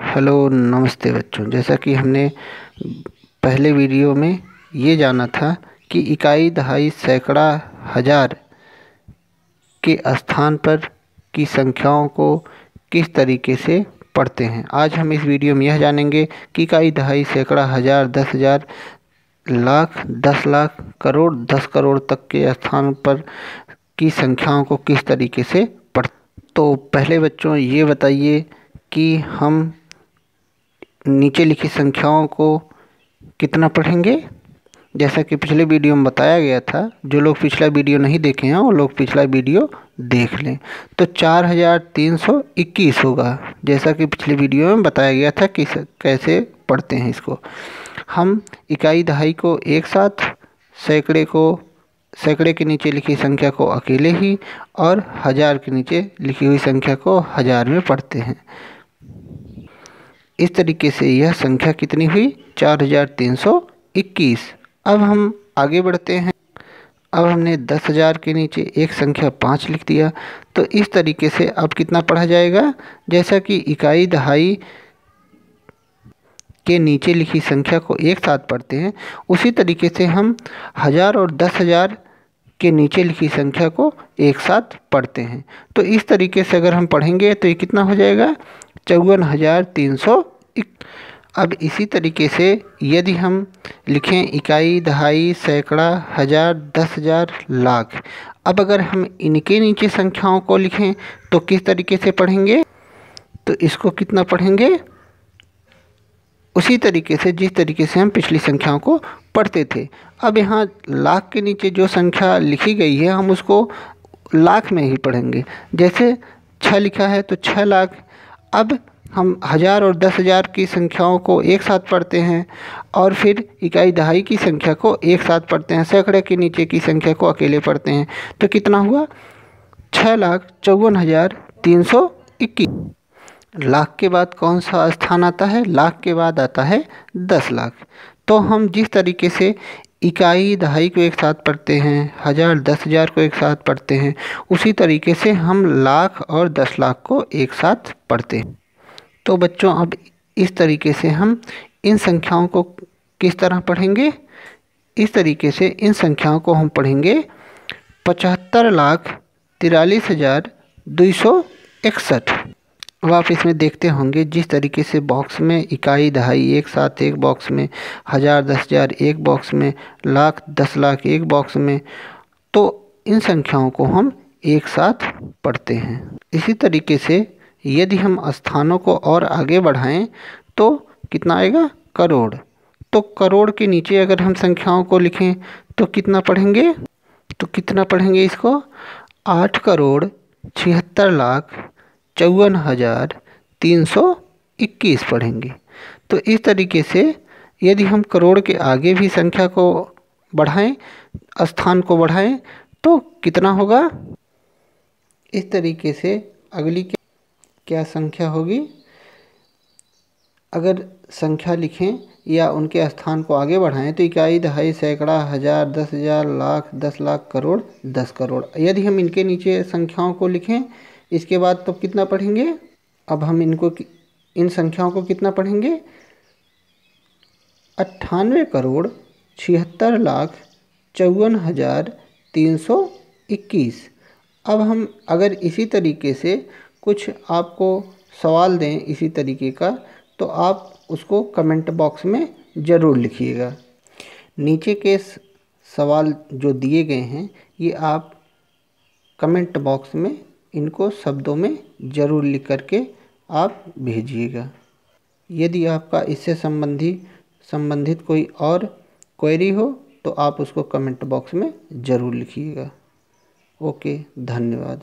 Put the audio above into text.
Hello नमस्ते बच्चों। जैसा कि हमने पहले वीडियो में ये जाना था कि इकाई, दहाई, सैकड़ा, हज़ार के स्थान पर की संख्याओं को किस तरीके से पढ़ते हैं। आज हम इस वीडियो में यह जानेंगे कि इकाई, दहाई, सैकड़ा, हज़ार, 10,000, लाख, 10 लाख, करोड़, 10 करोड़ तक के स्थान पर की संख्याओं को किस तरीके से पढ़ते। तो पहले बच्चों ये बताइए कि हम नीचे लिखी संख्याओं को कितना पढ़ेंगे। जैसा कि पिछले वीडियो में बताया गया था, जो लोग पिछला वीडियो नहीं देखे हैं वो लोग पिछला वीडियो देख लें। तो 4,321 होगा, जैसा कि पिछले वीडियो में बताया गया था कि कैसे पढ़ते हैं इसको। हम इकाई, दहाई को एक साथ, सैकड़े के नीचे लिखी संख्या को अकेले ही और हज़ार के नीचे लिखी हुई संख्या को हज़ार में पढ़ते हैं। इस तरीके से यह संख्या कितनी हुई, 4,321। अब हम आगे बढ़ते हैं। अब हमने 10,000 के नीचे एक संख्या 5 लिख दिया। तो इस तरीके से अब कितना पढ़ा जाएगा, जैसा कि इकाई, दहाई के नीचे लिखी संख्या को एक साथ पढ़ते हैं, उसी तरीके से हम हज़ार और 10,000 के नीचे लिखी संख्या को एक साथ पढ़ते हैं। तो इस तरीके से अगर हम पढ़ेंगे तो ये कितना हो जाएगा, 54,301। अब इसी तरीके से यदि हम लिखें इकाई, दहाई, सैकड़ा, हज़ार, 10,000, लाख, अब अगर हम इनके नीचे संख्याओं को लिखें तो किस तरीके से पढ़ेंगे, तो इसको कितना पढ़ेंगे, उसी तरीके से जिस तरीके से हम पिछली संख्याओं को पढ़ते थे। अब यहाँ लाख के नीचे जो संख्या लिखी गई है हम उसको लाख में ही पढ़ेंगे। जैसे 6 लिखा है तो 6 लाख। अब हम हज़ार और 10,000 की संख्याओं को एक साथ पढ़ते हैं और फिर इकाई, दहाई की संख्या को एक साथ पढ़ते हैं, सैकड़े के नीचे की संख्या को अकेले पढ़ते हैं। तो कितना हुआ, 6,54,321। लाख के बाद कौन सा स्थान आता है, लाख के बाद आता है 10 लाख। तो हम जिस तरीके से इकाई, दहाई को एक साथ पढ़ते हैं, हज़ार, 10,000 को एक साथ पढ़ते हैं, उसी तरीके से हम लाख और 10 लाख को एक साथ पढ़ते हैं। तो बच्चों अब इस तरीके से हम इन संख्याओं को किस तरह पढ़ेंगे, इस तरीके से इन संख्याओं को हम पढ़ेंगे 75,43,261। अब आप इसमें देखते होंगे जिस तरीके से बॉक्स में इकाई, दहाई एक साथ एक बॉक्स में, हज़ार, 10,000 एक बॉक्स में, लाख, 10 लाख एक बॉक्स में, तो इन संख्याओं को हम एक साथ पढ़ते हैं। इसी तरीके से यदि हम स्थानों को और आगे बढ़ाएं तो कितना आएगा, करोड़। तो करोड़ के नीचे अगर हम संख्याओं को लिखें तो कितना पढ़ेंगे, इसको 8,76,54,321 पढ़ेंगे। तो इस तरीके से यदि हम करोड़ के आगे भी संख्या को बढ़ाएं, स्थान को बढ़ाएं तो कितना होगा। इस तरीके से अगली क्या संख्या होगी, अगर संख्या लिखें या उनके स्थान को आगे बढ़ाएं तो इकाई, दहाई, सैकड़ा, हज़ार, 10,000, लाख, 10 लाख, करोड़, 10 करोड़। यदि हम इनके नीचे संख्याओं को लिखें इसके बाद तो कितना पढ़ेंगे, अब हम इन संख्याओं को कितना पढ़ेंगे, 98,54,54,321। अब हम अगर इसी तरीके से कुछ आपको सवाल दें इसी तरीके का, तो आप उसको कमेंट बॉक्स में ज़रूर लिखिएगा। नीचे के सवाल जो दिए गए हैं ये आप कमेंट बॉक्स में इनको शब्दों में ज़रूर लिख करके आप भेजिएगा। यदि आपका इससे संबंधित कोई और क्वेरी हो तो आप उसको कमेंट बॉक्स में ज़रूर लिखिएगा। ओके, धन्यवाद।